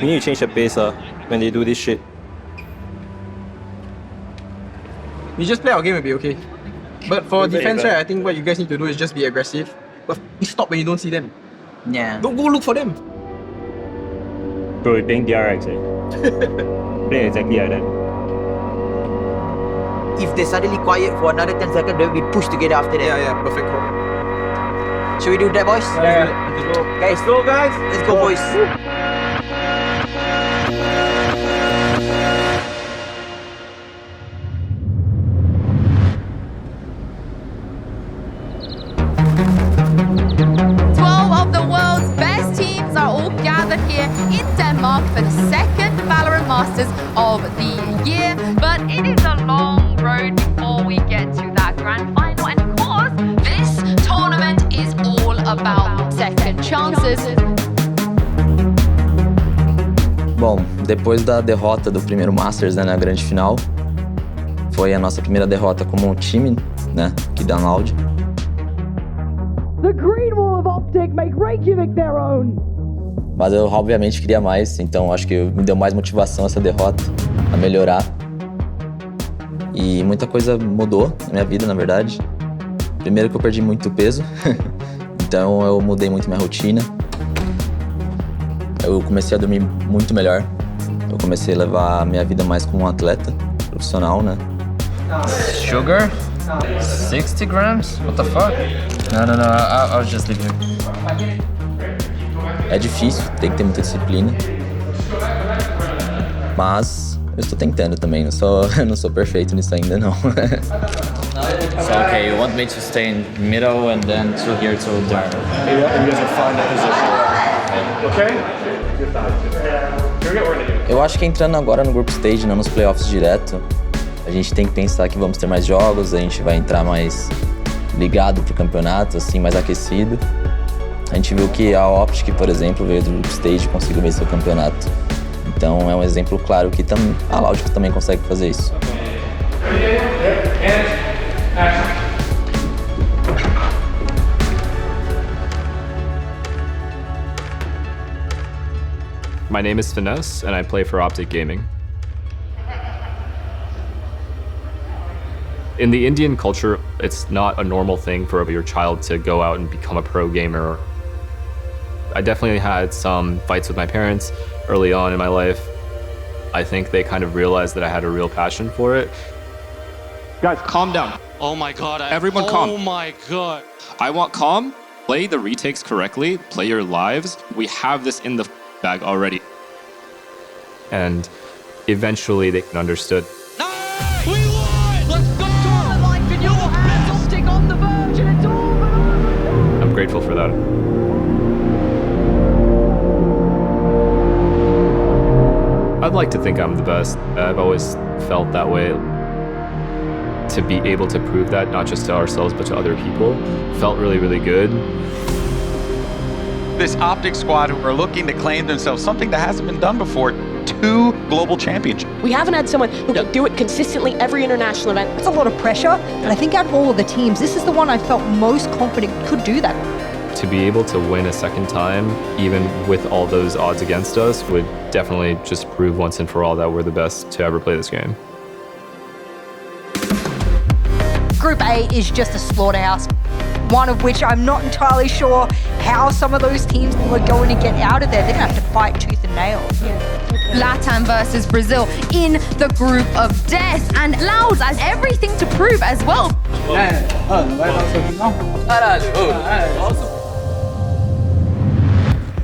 We need to change the pace when they do this shit. We just play our game will be okay. But for defense, right, I think what you guys need to do is just be aggressive. But stop when you don't see them. Yeah. Don't go look for them. Bro, you're playing DRX, Play exactly like that. If they suddenly quiet for another 10 seconds, then we push together after that. Yeah, perfect call. Should we do that, boys? Yeah, let's go. Guys, Let's go, guys! let's go, boys. Here in Denmark for the second VALORANT Masters of the year, but it is a long road before we get to that grand final, and of course this tournament is all about second chances. Bom, depois da derrota do primeiro Masters, né, na grande final, foi a nossa primeira derrota como um time, né, aqui da Loud. The Green Wall of Optic make Reykjavik their own. Mas eu obviamente queria mais, então acho que me deu mais motivação essa derrota a melhorar. E muita coisa mudou na minha vida, na verdade. Primeiro que eu perdi muito peso, então eu mudei muito minha rotina. Eu comecei a dormir muito melhor. Eu comecei a levar a minha vida mais como um atleta profissional, né? Sugar? 60 grams? What the fuck? No, I'll just leave here. É difícil, tem que ter muita disciplina. Mas eu estou tentando também, eu não sou perfeito nisso ainda, não. So, okay, you want me to stay in middle and then to here to there? Yeah, and you guys will find a position. Okay? Eu acho que entrando agora no Group Stage, não nos playoffs direto, a gente tem que pensar que vamos ter mais jogos, a gente vai entrar mais ligado pro campeonato, assim, mais aquecido. A gente viu que a Optic, por exemplo, veio do Group Stage e conseguiu vencer o campeonato. Então é um exemplo claro que a Loud também consegue fazer isso. My name is Finesse, and I play for Optic Gaming. In the Indian culture, it's not a normal thing for your child to go out and become a pro gamer. I definitely had some fights with my parents early on in my life. I think they kind of realized that I had a real passion for it. Guys, calm down. Oh my god. Everyone calm. Oh my god. I want calm. Play the retakes correctly. Play your lives. We have this in the bag already. And eventually they understood. Nice! We won! Let's go! Life in your hands, Optic on the verge, and it's all but over. I'm grateful for that. I'd like to think I'm the best. I've always felt that way. To be able to prove that, not just to ourselves, but to other people, felt really, really good. This Optic squad who are looking to claim themselves something that hasn't been done before, 2 global championships. We haven't had someone who can do it consistently every international event. It's a lot of pressure, and I think out of all of the teams, this is the one I felt most confident could do that. To be able to win a second time, even with all those odds against us, would definitely just prove once and for all that we're the best to ever play this game. Group A is just a slaughterhouse, one of which I'm not entirely sure how some of those teams were going to get out of there. They're going to have to fight tooth and nail. LATAM versus Brazil in the group of death, and Louds has everything to prove as well.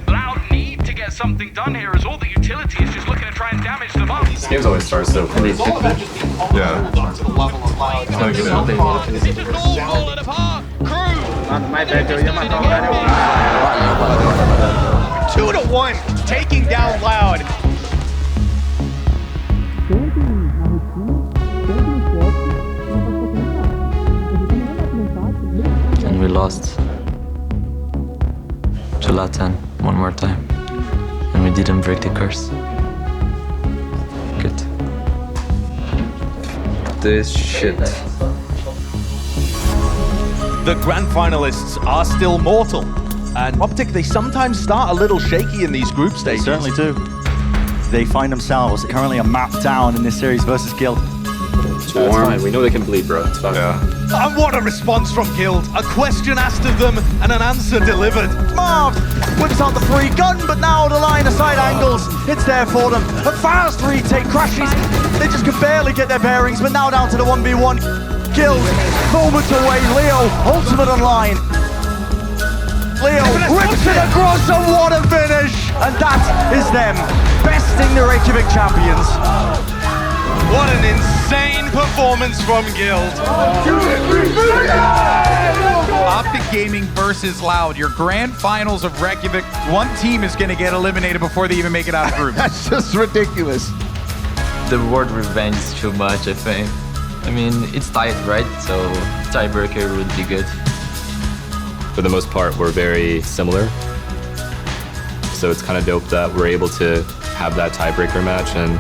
Loud need to get something done here as all the utility is just looking to try and damage them up. This game's always starts so quick. Yeah. To the level of Loud. This is all falling apart. Crew. 2-1, taking down Loud. And we lost to Latin one more time. And we didn't break the curse. Good. This shit. The grand finalists are still mortal. And Optic, they sometimes start a little shaky in these group stages. They certainly do. They find themselves currently a map down in this series versus Guild. It's fine. We know they can bleed, bro. It's fine. Yeah. And what a response from Guild. A question asked of them and an answer delivered. Marv whips out the free gun, but now the line of side angles, it's there for them. A fast retake crashes. They just can barely get their bearings, but now down to the 1v1. Guild, moments away. Leo, ultimate online. Leo rips it across, and what a finish! And that is them, besting the Reykjavik champions. What an insane performance from Guild. Optic Gaming versus Loud, your grand finals of Reykjavik. One team is going to get eliminated before they even make it out of group. That's just ridiculous. The word revenge is too much, I think. I mean, it's tight, right? So tiebreaker would be good. For the most part, we're very similar. So it's kind of dope that we're able to have that tiebreaker match and,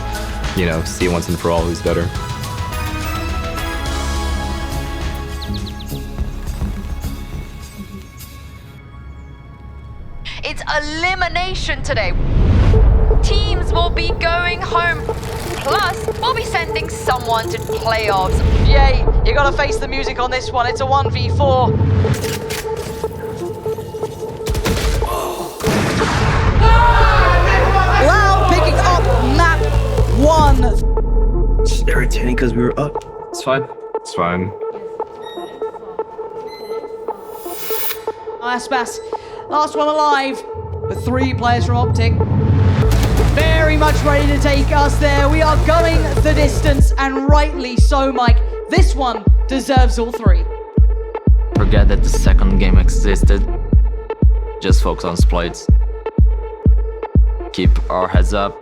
you know, see once and for all who's better. It's elimination today. Teams will be going home. Plus, we'll be sending someone to playoffs. Yay, you gotta face the music on this one. It's a 1v4. Loud picking up map 1. It's irritating because we were up. It's fine. It's fine. Aspas, last one alive. With 3 players from Optic. Very much ready to take us there. We are going the distance, and rightly so, Mike. This one deserves all 3. Forget that the second game existed. Just focus on splits. Keep our heads up.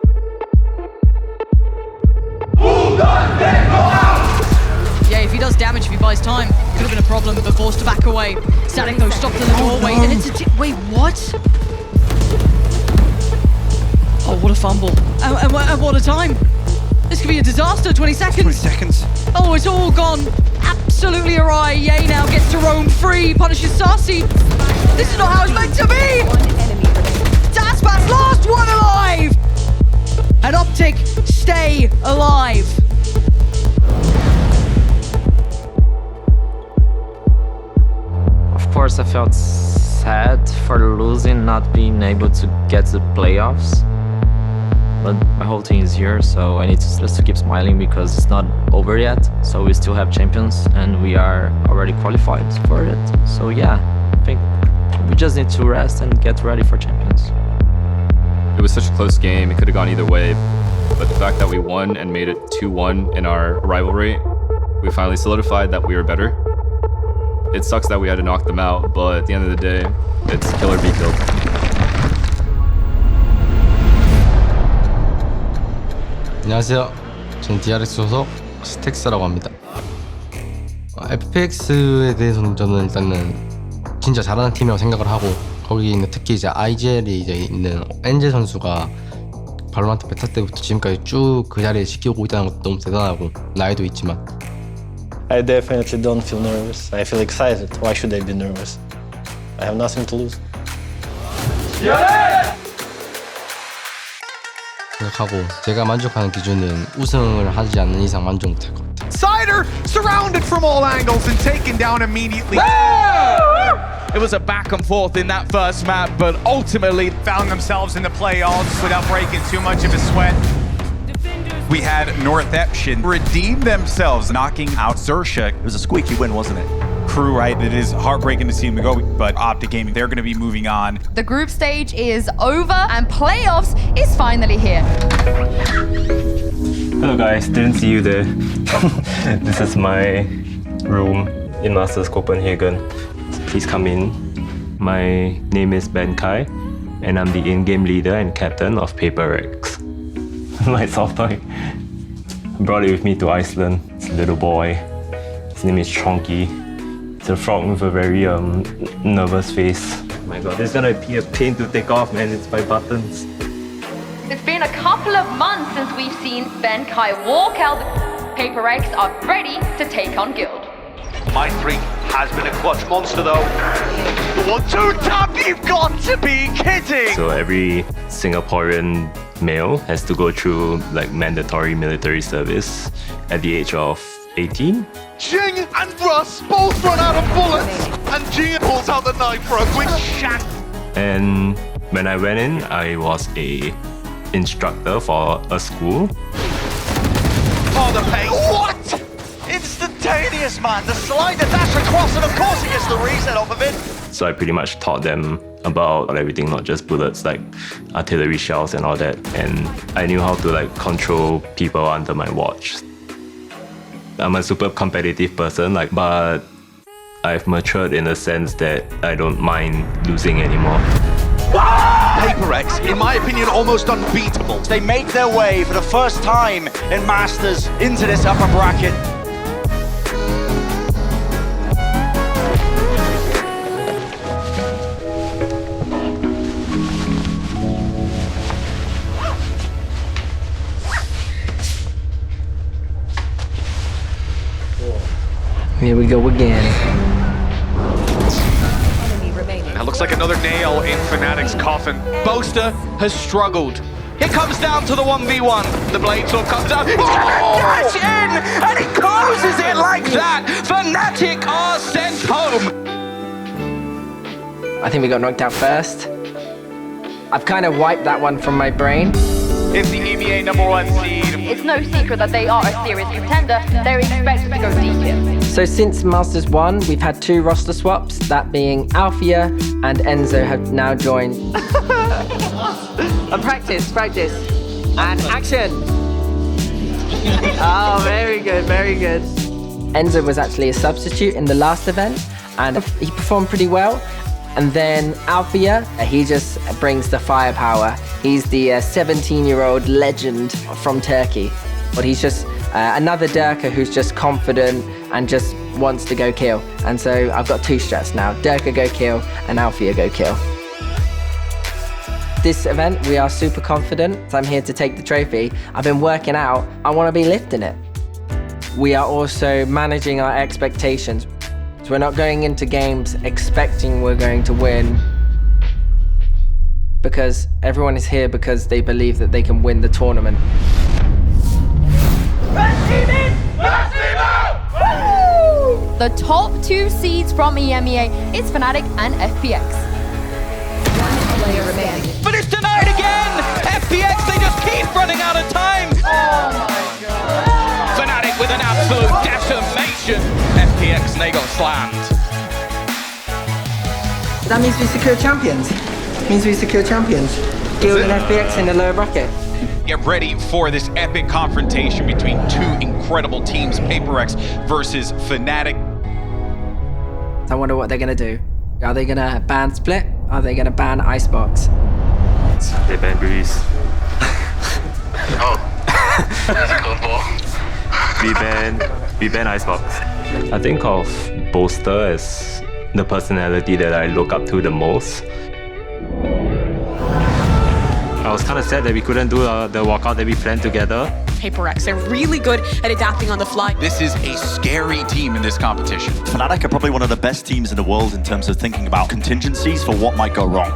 Yeah, if he does damage, if he buys time, could have been a problem, but forced to back away. Static though stopped in the doorway, and it's a wait, what? Oh, what a fumble. And what a time. This could be a disaster, 20 seconds. 20 seconds. Oh, it's all gone absolutely awry. Yay now gets to roam free, punishes Sarsi. This is not how it's meant to be. Daspas, last one alive. And Optic stay alive. Of course, I felt sad for losing, not being able to get to the playoffs. But my whole team is here, so I need to just to keep smiling because it's not over yet. So we still have champions, and we are already qualified for it. So yeah, I think we just need to rest and get ready for champions. It was such a close game, it could have gone either way. But the fact that we won and made it 2-1 in our rivalry, we finally solidified that we were better. It sucks that we had to knock them out, but at the end of the day, it's kill or be killed. 안녕하세요. 저는 DRX 소속 스택스라고 합니다. FPX에 대해서는 저는 일단은 진짜 잘하는 팀이라고 생각을 하고, 거기 있는 특히 이제 IGL이 이제 있는 엔젤 선수가 발로란트 베타 때부터 지금까지 쭉 그 자리에 지키고 있다는 것도 너무 대단하고, 나이도 있지만. I definitely don't feel nervous. I feel excited. Why should I be nervous? I have nothing to lose. 생각하고 제가 만족하는 기준은 우승을 하지 않는 이상 만족 못할 것 같아요. Cider surrounded from all angles and taken down immediately. It was a back and forth in that first map, but ultimately found themselves in the playoffs without breaking too much of a sweat. We had Northeption redeem themselves, knocking out Zersha. It was a squeaky win, wasn't it? Crew, right? It is heartbreaking to see them go, but Optic Gaming, they're going to be moving on. The group stage is over and playoffs is finally here. Hello guys, didn't see you there. This is my room in Masters Copenhagen. Please come in. My name is Ben Kai, and I'm the in-game leader and captain of Paper X. My soft toy. I brought it with me to Iceland. It's a little boy. His name is Chonky. It's a frog with a very nervous face. Oh my god, this is gonna be a pain to take off, man. It's my buttons. It's been a couple of months since we've seen Ben Kai walk out. Paper X are ready to take on Guild. My 3 has been a clutch monster though. The 1-2 tap, you've got to be kidding! So every Singaporean male has to go through like mandatory military service at the age of 18. Jing and Russ both run out of bullets, and Jing pulls out the knife for a quick shot. And when I went in, I was a instructor for a school. Oh, the pace. What? Instantaneous, man. The slide, the dash across, and of course he gets the reset off of it. So I pretty much taught them about everything, not just bullets, like artillery shells and all that. And I knew how to like control people under my watch. I'm a super competitive person, but I've matured in the sense that I don't mind losing anymore. PaperX, in my opinion, almost unbeatable. They make their way for the first time in Masters into this upper bracket. Here we go again. That looks like another nail in Fnatic's coffin. Boaster has struggled. It comes down to the 1v1. The blade sword comes down. Oh! Dash in! And he closes it like that! Fnatic are sent home! I think we got knocked out first. I've kind of wiped that one from my brain. It's the EMEA #1 seed. It's no secret that they are a serious contender. They're expected to go deep here. So since Masters 1, we've had 2 roster swaps, that being Althea and Enzo have now joined. Practice. And action! Oh, very good. Enzo was actually a substitute in the last event, and he performed pretty well. And then Althea, he just brings the firepower. He's the 17-year-old legend from Turkey. But he's just another Durka who's just confident and just wants to go kill. And so I've got 2 strats now. Durka go kill and Althea go kill. This event, we are super confident. I'm here to take the trophy. I've been working out. I want to be lifting it. We are also managing our expectations. So we're not going into games expecting we're going to win, because everyone is here because they believe that they can win the tournament. The top 2 seeds from EMEA is Fnatic and FPX. One player remaining. But it's denied again! FPX, they just keep running out of time! Oh my god! Fnatic with an absolute decimation! FPX, and they got slammed. That means we secure champions. Guild and FPX in the lower bracket. Get ready for this epic confrontation between 2 incredible teams, PaperX versus Fnatic. I wonder what they're gonna do. Are they gonna ban Split? Are they gonna ban Icebox? They ban Breeze. Oh, that's a cold ball. We ban Icebox. I think of Boaster as the personality that I look up to the most. I was kind of sad that we couldn't do the walkout that we planned together. PaperX, they're really good at adapting on the fly. This is a scary team in this competition. Fnatic are probably one of the best teams in the world in terms of thinking about contingencies for what might go wrong.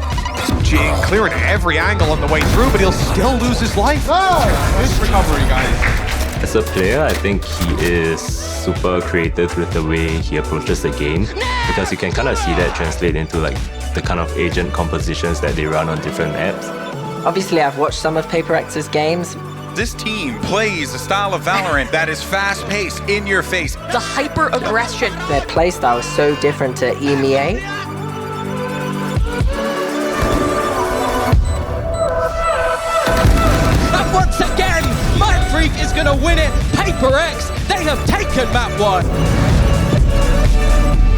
Jing clearing every angle on the way through, but he'll still lose his life. Oh, nice recovery, guys. As a player, I think he is super creative with the way he approaches the game, because you can kind of see that translate into like the kind of agent compositions that they run on different maps. Obviously, I've watched some of PaperX's games. This team plays a style of VALORANT that is fast-paced, in your face. The hyper-aggression. Their playstyle is so different to EMEA. And once again, Mind Freak is going to win it. PaperX, they have taken map 1.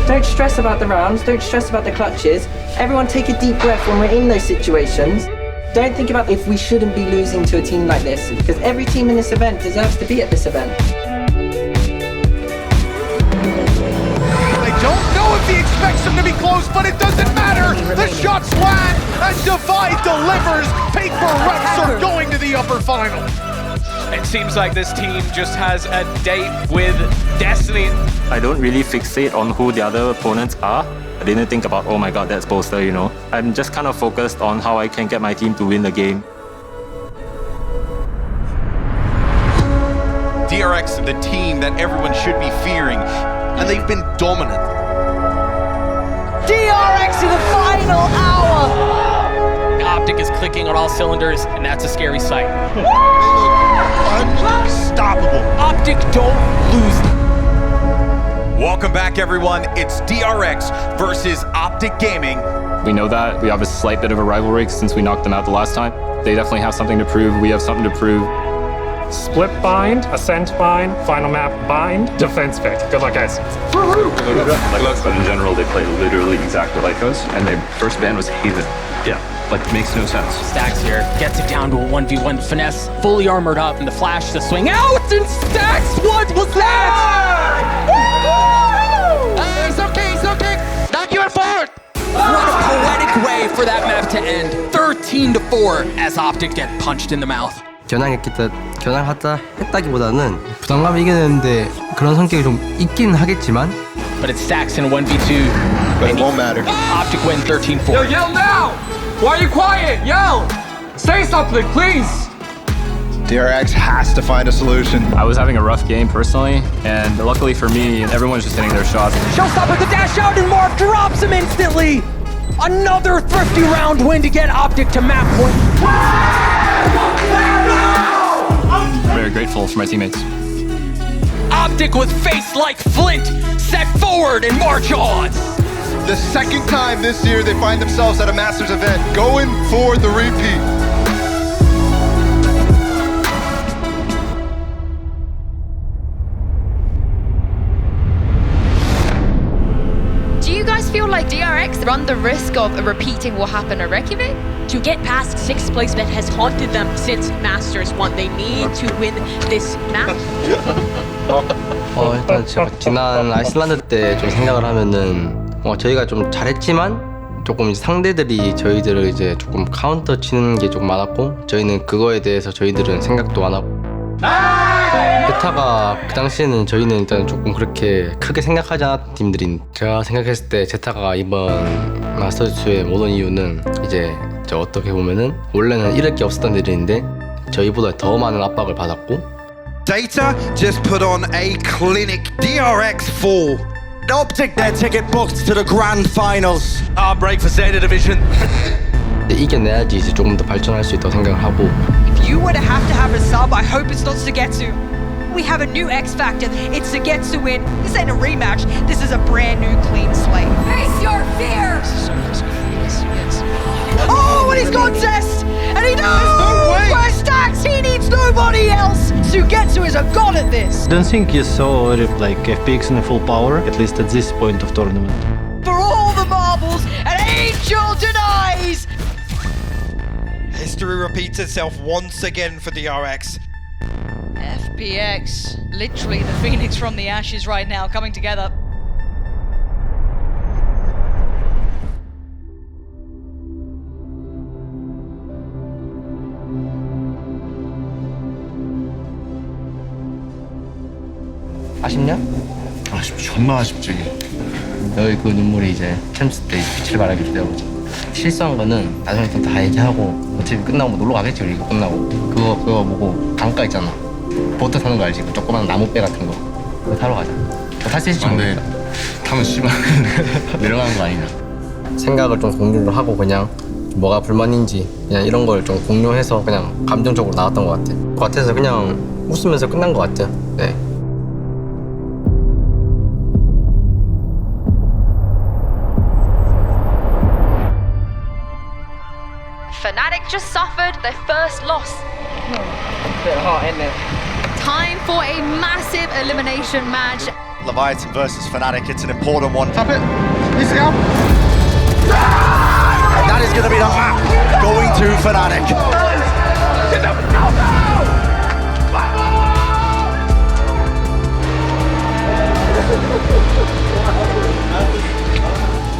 Don't stress about the rounds, don't stress about the clutches. Everyone take a deep breath when we're in those situations. Don't think about if we shouldn't be losing to a team like this, because every team in this event deserves to be at this event. I don't know if he expects them to be close, but it doesn't matter. The shots land, and Divide delivers. PaperX are going to the upper final. It seems like this team just has a date with destiny. I don't really fixate on who the other opponents are. I didn't think about, oh my god, that's Boaster, you know. I'm just kind of focused on how I can get my team to win the game. DRX, the team that everyone should be fearing, and they've been dominant. DRX in the final hour! Optic is clicking on all cylinders, and that's a scary sight. Unstoppable. Optic don't lose. Welcome back, everyone. It's DRX versus Optic Gaming. We know that. We have a slight bit of a rivalry since we knocked them out the last time. They definitely have something to prove. We have something to prove. Split bind, ascent bind, final map bind, defense pick. Good luck, guys. Like us, but in general, they play literally exactly like us, and their first ban was Haven. Yeah, like makes no sense. Stacks here gets it down to a 1v1 finesse, fully armored up, and the flash to swing out, and Stacks, what was that? It's okay. Knock you forward. What a poetic way for that map to end. 13-4 as Optic get punched in the mouth. 겨냥하자 했다기보다는 부담감이 이겨내는데 그런 성격이 좀 있긴 하겠지만 But it stacks in a 1v2. But it won't matter. Optic win 13-4. Yo, yell now! Why are you quiet? Yell! Say something, please! DRX has to find a solution. I was having a rough game personally, and luckily for me, everyone's just hitting their shots. Showstopper the dash out and Mark drops him instantly! Another thrifty round win to get Optic to map point. Very grateful for my teammates. Optic with face like flint, set forward and march on. The second time this year they find themselves at a Masters event, going for the repeat. Do you guys feel like DRX run the risk of repeating what happened at Reykjavik? To get past 6th place that has haunted them since Masters 1, they need to win this match. 일단 제가 지난 아이슬란드 때 좀 생각을 하면은 저희가 좀 잘했지만 조금 이제 상대들이 저희들을 이제 조금 카운터 치는 게 조금 많았고 저희는 그거에 대해서 저희들은 생각도 안 하고 제타가 그 당시에는 저희는 일단 조금 그렇게 크게 생각하지 않았던 팀들인 제가 생각했을 때 제타가 이번 마스터즈에 못 온 이유는 이제 저 어떻게 보면은 원래는 잃을 게 없었던 애들인데 저희보다 더 많은 압박을 받았고 Data just put on a clinic. DRX 4. Optic their ticket booked to the grand finals. Heartbreak for Zeta Division. 이겨내야지 이제 조금 더 발전할 수 있다고 생각을 하고 If you were to have a sub, I hope it's not Sugetsu. We have a new X Factor. It's Sugetsu win. This ain't a rematch. This is a brand new clean slate. Face your fear! Oh, and he's got Zest! And he knows! No way! Where Stacks, he needs nobody else! Sugetsu is a god at this! I don't think you saw like FPX in full power, at least at this point of tournament. For all the marbles, an angel denies! History repeats itself once again for DRX. FPX, literally the phoenix from the ashes right now, coming together. 아쉽냐? 아쉽지, 존나 아쉽지. 너의 그 눈물이 이제 챔스 때 빛을 발하게 되어보지 실수한 거는 나중에 또 다 얘기하고 어차피 끝나고 뭐 놀러 가겠지 우리 이거 끝나고 그거 보고 강가 있잖아 보트 타는 거 알지? 그 조그만 나무배 같은 거 그거 타러 가자 그거 탈 수 있을지 모르겠다 타면 씨발 내려가는 거 아니냐. 생각을 좀 공유를 하고 그냥 뭐가 불만인지 그냥 이런 걸 좀 공유해서 그냥 감정적으로 나왔던 것 같아서 그냥 웃으면서 끝난 것 같아요. 네. Fnatic just suffered their first loss. A bit hot, isn't it? Time for a massive elimination match. Leviathan versus Fnatic, it's an important one. Tap it. Easy out. That is going to be the map going to Fnatic.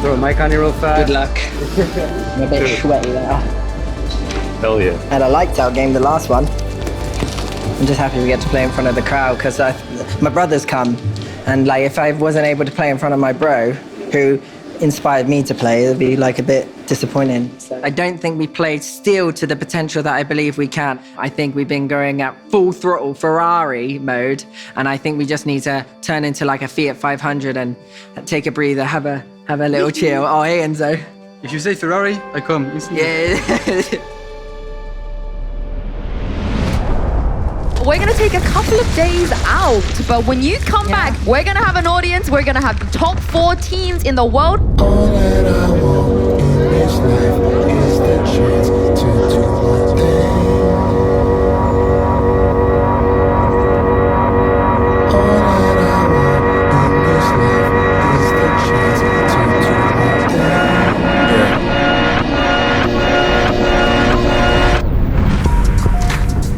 Throw a mic on you real fast. Good luck. I'm a bit sweaty now. Hell yeah. Had a lights out game the last one. I'm just happy we get to play in front of the crowd because my brother's come and like if I wasn't able to play in front of my bro who inspired me to play, it'd be like a bit disappointing. I don't think we played still to the potential that I believe we can. I think we've been going at full throttle Ferrari mode, and I think we just need to turn into like a Fiat 500 and take a breather, have a little chill. Oh, hey, Enzo. If you say Ferrari, I come. Yeah. We're going to take a couple of days out, but when you come back, we're going to have an audience. We're going to have the top 4 teams in the world. All that I want in this life is the chance to do my thing. All that I want in this life is the chance to do my thing.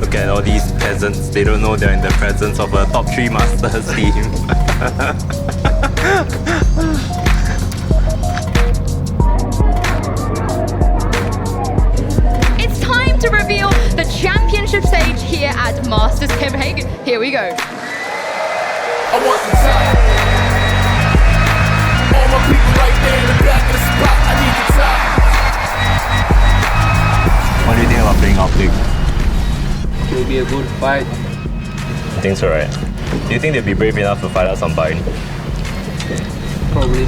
Look at all these peasants. They don't know they're in the presence of a top 3 Masters team. It's time to reveal the championship stage here at Masters Copenhagen. Here we go. I want some time. All my people right there in the back of the spot. I need the time. What do you think about playing Optic? It will be a good fight. I think so, right? Do you think they'll be brave enough to fight us on Bind? Probably.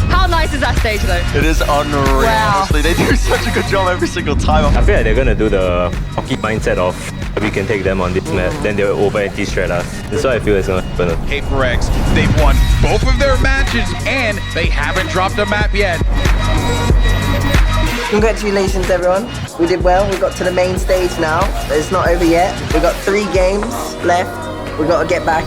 How nice is that stage though? It is unreal, honestly. They do such a good job every single time. I feel like they're gonna do the hockey mindset of we can take them on this map, then they'll over anti-strat us. That's what I feel is gonna happen. PaperX, they've won both of their matches and they haven't dropped a map yet. Congratulations, everyone. We did well. We got to the main stage now. It's not over yet. We've got 3 games left. We've got to get back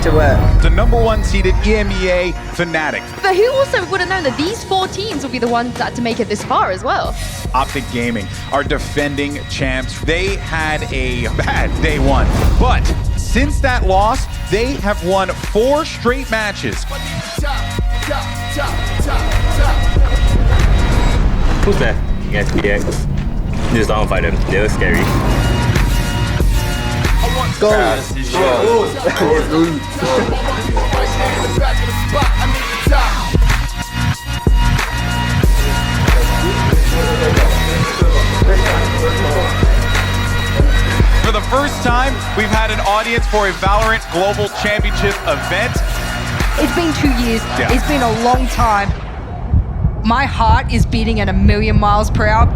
to work. The #1 seeded EMEA Fnatic. But who also would have known that these 4 teams will be the ones that to make it this far as well? Optic Gaming are defending champs. They had a bad day 1, but since that loss, they have won 4 straight matches. Who's that? Against PX. Just don't fight them. They look scary. Go! For the first time, we've had an audience for a VALORANT Global Championship event. It's been 2 years. Yeah. It's been a long time. My heart is beating at 1,000,000 miles per hour.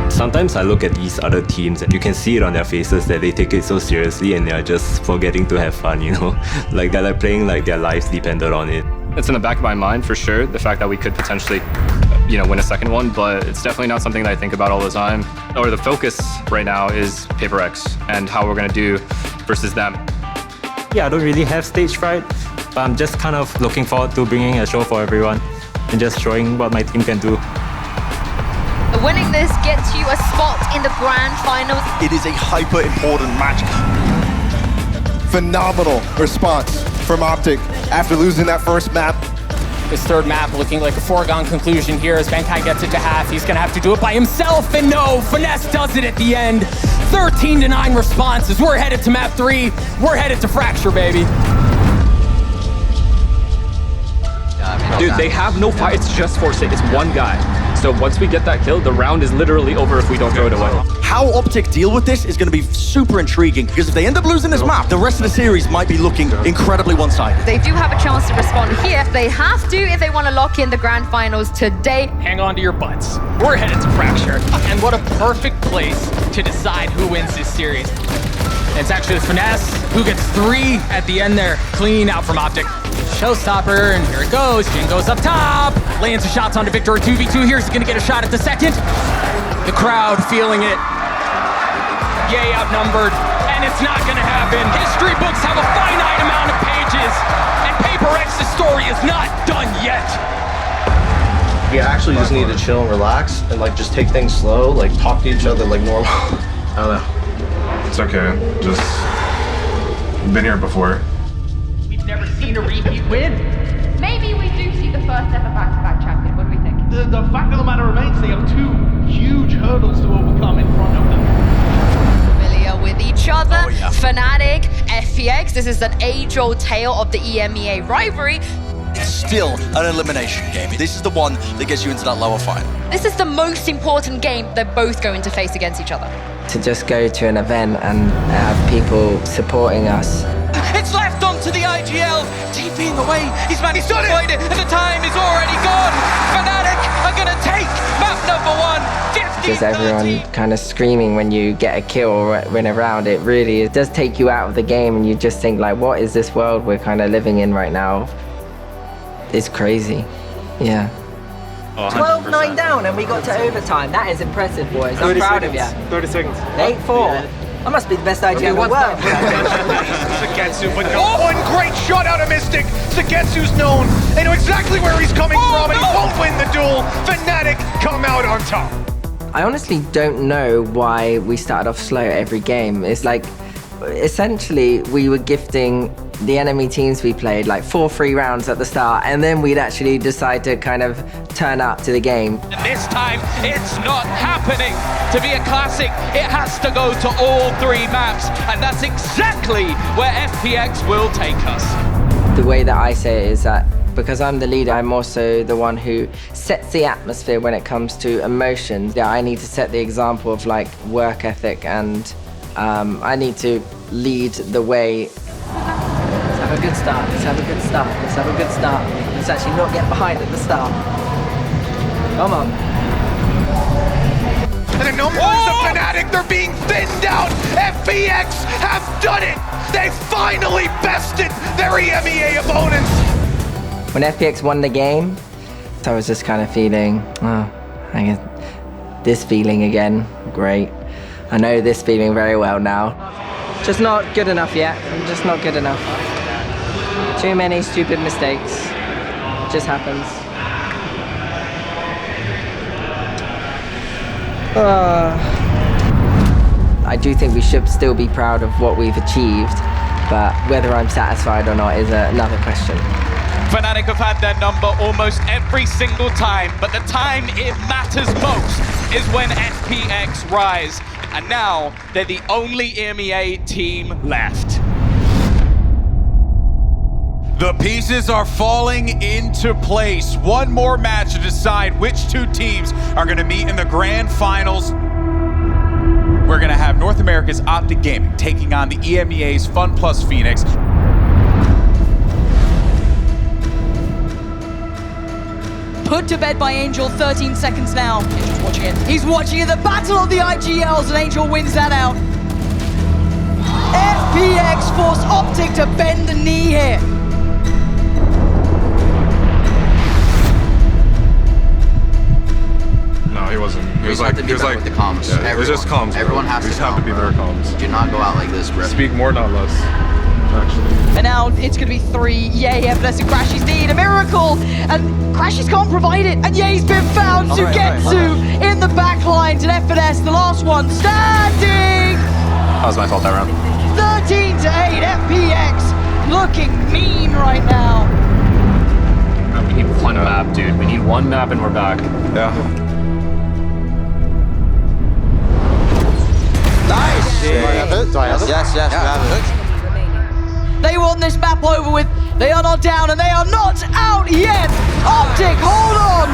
Sometimes I look at these other teams and you can see it on their faces that they take it so seriously and they're just forgetting to have fun, you know? Like they're like playing like their lives depended on it. It's in the back of my mind for sure, the fact that we could potentially, win a second one, but it's definitely not something that I think about all the time. Or the focus right now is PaperX and how we're gonna do versus them. Yeah, I don't really have stage fright, but I'm just kind of looking forward to bringing a show for everyone and just showing what my team can do. Winning this gets you a spot in the grand finals. It is a hyper important match. Phenomenal response from Optic after losing that first map. His 3rd map looking like a foregone conclusion here as Benkai gets it to half. He's gonna have to do it by himself, and no, Finesse does it at the end. 13-9 responses. We're headed to map 3. We're headed to Fracture, baby. Dude, they have no fight. It's just for it. It's one guy. So once we get that kill, the round is literally over if we don't throw it away. How Optic deal with this is going to be super intriguing because if they end up losing this map, the rest of the series might be looking incredibly one-sided. They do have a chance to respond here. They have to if they want to lock in the grand finals today. Hang on to your butts. We're headed to Fracture. And what a perfect place to decide who wins this series. It's actually Finesse who gets 3 at the end there. Clean out from Optic. Showstopper, and here it goes. Jin goes up top. Lands the shots onto Victor. 2v2 here. He's going to get a shot at the second. The crowd feeling it. Yay, outnumbered. And it's not going to happen. History books have a finite amount of pages. And PaperX's story is not done yet. We actually just need to chill and relax and like just take things slow, like talk to each other like normal. I don't know. It's okay. Just been here before. We've never seen a repeat win. Maybe we do see the first ever back-to-back champion. What do we think? The fact of the matter remains they have 2 huge hurdles to overcome in front of them. Familiar with each other. Fnatic, FPX. This is an age-old tale of the EMEA rivalry. it's still an elimination game. This is the one that gets you into that lower final. This is the most important game they're both going to face against each other. To just go to an event and have people supporting us. It's left onto the IGL. TP in the way. He's managed to avoid it, and the time is already gone. Fnatic are going to take map number 1. Just everyone kind of screaming when you get a kill or win a round. It really does take you out of the game, and you just think like, what is this world we're kind of living in right now? It's crazy. Yeah. 12-9 down and we got to overtime. That is impressive, boys. I'm proud of you. 30 seconds. 8-4. I must be the best IG in the world. Zagetsu, but no one great shot out of Mystic. Zagetsu's known. They know exactly where he's coming from, and he won't win the duel. Fnatic come out on top. I honestly don't know why we started off slow every game. It's like, essentially, we were gifting the enemy teams we played like 4 free rounds at the start, and then we'd actually decide to kind of turn up to the game. And this time, it's not happening. To be a classic, it has to go to all 3 maps, and that's exactly where FPX will take us. The way that I say it is that because I'm the leader, I'm also the one who sets the atmosphere when it comes to emotions. Yeah, I need to set the example of like work ethic, and I need to lead the way. Let's have a good start, let's have a good start, let's have a good start. Let's actually not get behind at the start. Come on. And the numbers of Fnatic, they're being thinned out. FPX have done it. They finally bested their EMEA opponents. When FPX won the game, I was just kind of feeling, oh, I get this feeling again, great. I know this feeling very well now. Just not good enough yet, I'm just not good enough. Too many stupid mistakes, it just happens. I do think we should still be proud of what we've achieved, but whether I'm satisfied or not is another question. Fnatic have had their number almost every single time, but the time it matters most is when FPX rise. And now, they're the only EMEA team left. The pieces are falling into place. One more match to decide which 2 teams are going to meet in the grand finals. We're going to have North America's Optic Gaming taking on the EMEA's Fun Plus Phoenix. Put to bed by Angel, 13 seconds now. Angel's watching it. He's watching it, the battle of the IGLs, and Angel wins that out. FPX force Optic to bend the knee here. No, he wasn't. He was like, with the comms. Yeah, it was just comms. Everyone has to have to be their comms. Do not go out like this, bro. Speak more, not less. Actually. And now it's going to be 3. Yay, FNS and Crashies need a miracle. And Crashies can't provide it. And Yay's been found to get to in the back lines. And FNS, the last one, standing. That was my fault that round. 13-8, FPX looking mean right now. We need one map, dude. We need one map and we're back. Yeah. Nice. Do I have it? Yes, we have it. They want this map over with. They are not down and they are not out yet. Optic, hold on.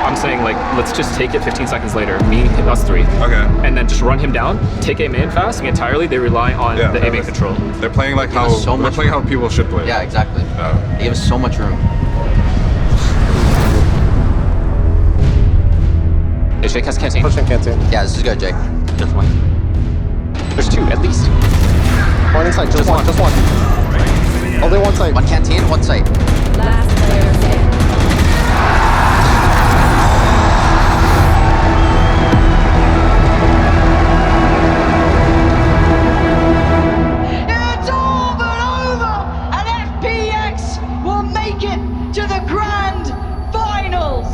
I'm saying, like, let's just take it 15 seconds later. Me, us 3. Okay. And then just run him down, take aim in fast, and entirely they rely on the aiming control. They're playing like how people should play. Yeah, exactly. They give us so much room. Hey, Jake has canteen. Pushing canteen. Yeah, this is good, Jake. Just one. There's 2, at least. One inside, just one. Only one site. One canteen, one site. Last player standing. It's all but over, and FPX will make it to the grand finals.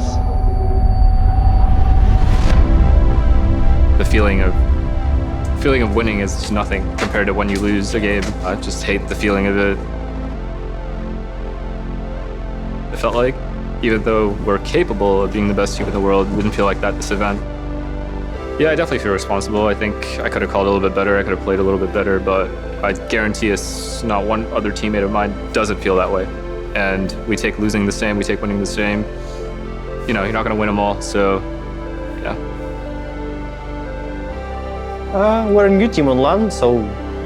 The feeling of winning is just nothing compared to when you lose a game. I just hate the feeling of it. It felt like, even though we're capable of being the best team in the world, it didn't feel like that this event. Yeah, I definitely feel responsible. I think I could have called a little bit better. I could have played a little bit better, but I guarantee it's not one other teammate of mine doesn't feel that way. And we take losing the same, we take winning the same. You know, you're not going to win them all, so yeah. We're a new team on LAN, so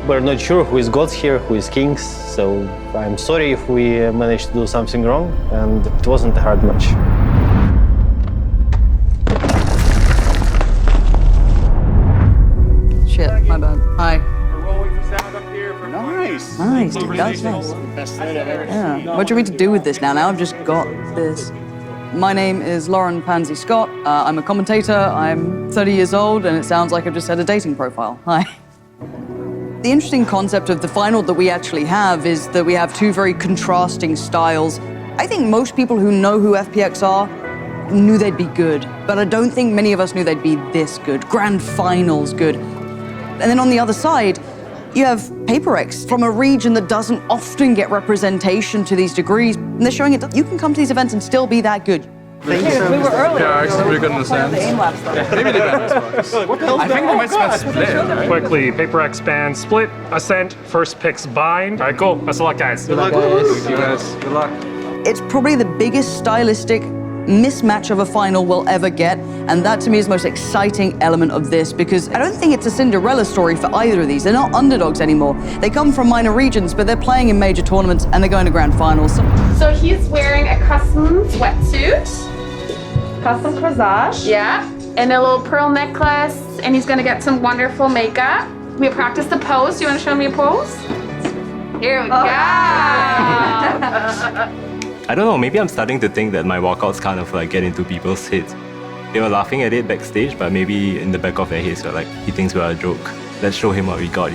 we're not sure who is gods here, who is kings. So I'm sorry if we managed to do something wrong, and it wasn't a hard match. Shit, my bad. Hi. Nice. Nice, dude, that's nice. Yeah. What do you want me to do with this now? Now I've just got this. My name is Lauren Pansy Scott. I'm a commentator. I'm 30 years old, and it sounds like I've just had a dating profile. Hi. The interesting concept of the final that we actually have is that we have two very contrasting styles. I think most people who know who FPX are knew they'd be good, but I don't think many of us knew they'd be this good. Grand finals good. And then on the other side, you have PaperX from a region that doesn't often get representation to these degrees. And they're showing it that you can come to these events and still be that good. We were early. Yeah, actually pretty good in the sense. Maybe they banned us. I think they might spend split. Quickly, PaperX ban split, ascent, first picks bind. All right, cool. Best of luck, guys. Good luck, guys. You guys. Good luck. It's probably the biggest stylistic mismatch of a final we'll ever get, and that to me is the most exciting element of this, because I don't think it's a Cinderella story for either of these. They're not underdogs anymore. They come from minor regions, but they're playing in major tournaments and they're going to grand finals. So he's wearing a custom sweatsuit, custom corsage, yeah, and a little pearl necklace, and he's gonna get some wonderful makeup. We practiced the pose. Do you want to show me a pose? Here we go. I don't know, maybe I'm starting to think that my walkouts kind of like get into people's heads. They were laughing at it backstage, but maybe in the back of their heads, they're like, he thinks we're a joke. Let's show him what we got.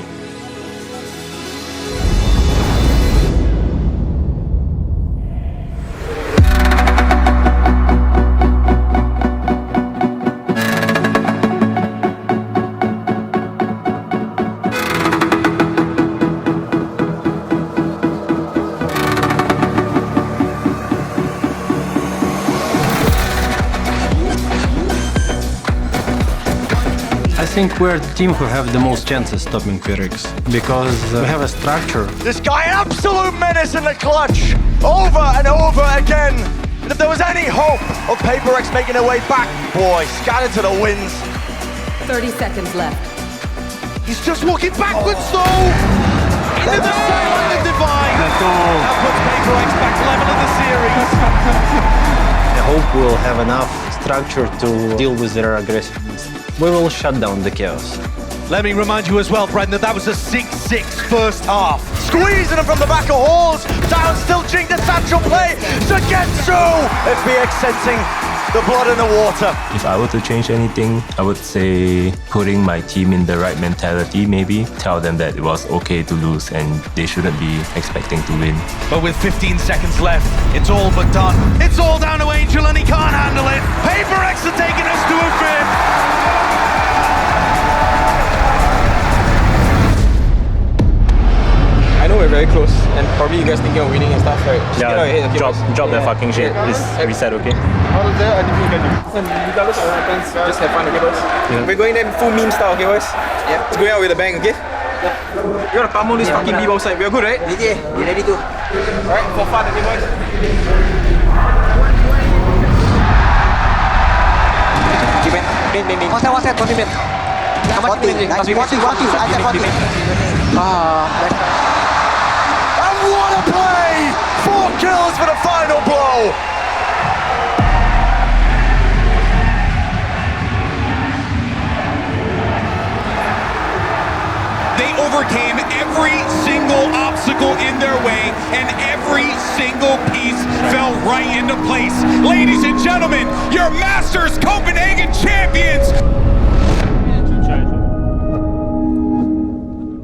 I think we're the team who have the most chances stopping PaperX because we have a structure. This guy, an absolute menace in the clutch, over and over again. And if there was any hope of PaperX making their way back, boy, scattered to the winds. 30 seconds left. He's just walking backwards though. Into the silent and divine. That puts PaperX back level in the series. I hope we'll have enough structure to deal with their aggressiveness. We will shut down the chaos. Let me remind you as well, Brendan, that was a 6-6 first half. Squeezing him from the back of Halls. Down still Jing the satchel play. Sugetsu! FPX sensing the blood in the water. If I were to change anything, I would say putting my team in the right mentality maybe. Tell them that it was okay to lose and they shouldn't be expecting to win. But with 15 seconds left, it's all but done. It's all down to Angel and he can't handle it. PaperX are taking us to a fifth. I know we're very close, and probably you guys thinking of winning and stuff, right? Just get out your head, okay? Drop that fucking shit. It's reset, okay? Out of there, anything you can do. And regardless of what happens, just have fun, okay, boys? Yeah. We're going there full meme style, okay, boys? Yeah. It's going out with a bang, okay? Yeah. We gotta pump on this fucking B-bomb side. We're good, right? Yeah, we're ready to. Alright, for fun, okay, boys? One set, 20 minutes. Yeah, 40. I got 40. And what a play! 4 kills for the final blow! They overcame every single obstacle in their way, and every single piece fell right into place. Ladies and gentlemen, your Masters Copenhagen champions!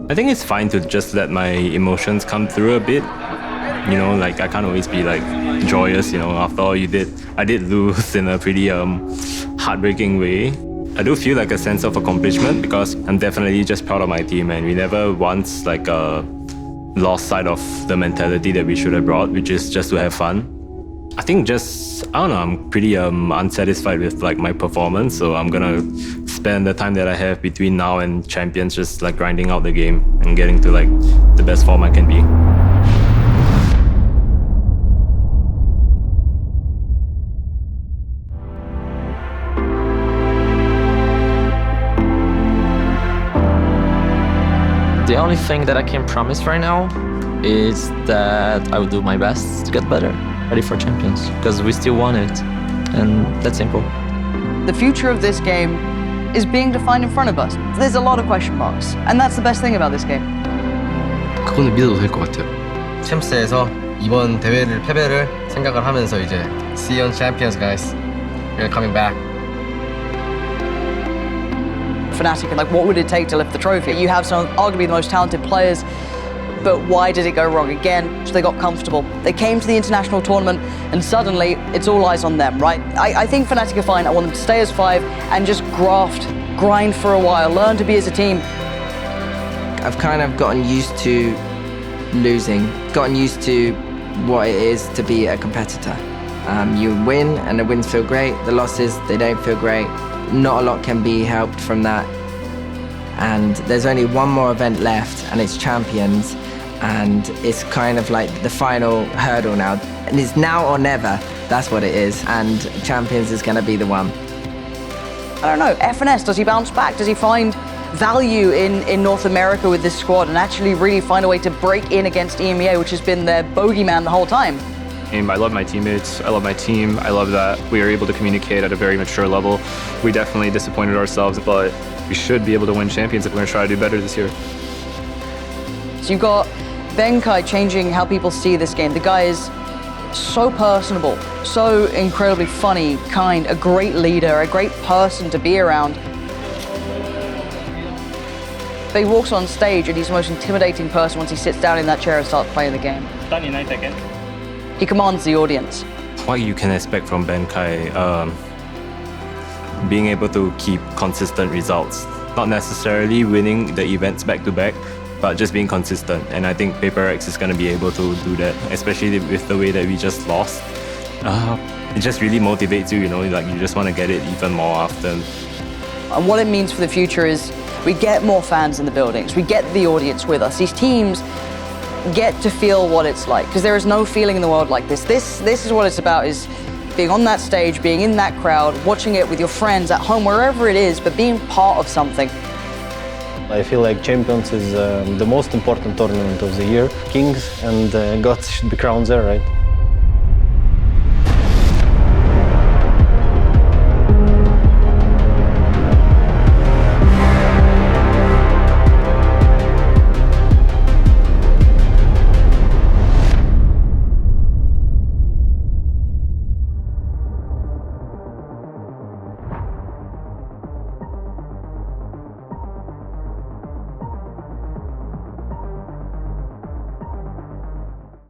I think it's fine to just let my emotions come through a bit. You know, like I can't always be like joyous, you know, after all I did lose in a pretty heartbreaking way. I do feel like a sense of accomplishment because I'm definitely just proud of my team and we never once like lost sight of the mentality that we should have brought, which is just to have fun. I think just, I don't know, I'm pretty unsatisfied with like my performance, so I'm gonna spend spend the time that I have between now and Champions just like grinding out the game and getting to like the best form I can be. The only thing that I can promise right now is that I will do my best to get better, ready for Champions, because we still want it, and that's simple. The future of this game is being defined in front of us. There's a lot of question marks, and that's the best thing about this game. 그거는 믿어도 될 것 같아요. 챔스에서 이번 대회를 패배를 생각을 하면서 이제 See you on Champions, guys. We're coming back. Fnatic, like, what would it take to lift the trophy? You have some arguably the most talented players, but why did it go wrong again? So they got comfortable. They came to the international tournament, and suddenly it's all eyes on them, right? I think Fnatic are fine. I want them to stay as 5 and just grind for a while, learn to be as a team. I've kind of gotten used to losing, gotten used to what it is to be a competitor. You win, and the wins feel great. The losses, they don't feel great. Not a lot can be helped from that. And there's only one more event left, and it's Champions. And it's kind of like the final hurdle now. And it's now or never, that's what it is. And Champions is gonna be the one. I don't know, FNS, does he bounce back? Does he find value in North America with this squad and actually really find a way to break in against EMEA, which has been their bogeyman the whole time? I love my teammates, I love my team, I love that we are able to communicate at a very mature level. We definitely disappointed ourselves, but we should be able to win Champions if we're going to try to do better this year. So you've got Benkai changing how people see this game. The guy is so personable, so incredibly funny, kind, a great leader, a great person to be around. But he walks on stage and he's the most intimidating person once he sits down in that chair and starts playing the game. He commands the audience. What you can expect from Benkai, being able to keep consistent results. Not necessarily winning the events back to back, but just being consistent. And I think Paper X is going to be able to do that, especially with the way that we just lost. It just really motivates you, like you just want to get it even more often. And what it means for the future is we get more fans in the buildings, we get the audience with us. These teams get to feel what it's like, because there is no feeling in the world like this. This is what it's about, is being on that stage, being in that crowd, watching it with your friends at home, wherever it is, but being part of something. I feel like Champions is the most important tournament of the year. Kings and gods should be crowned there, right?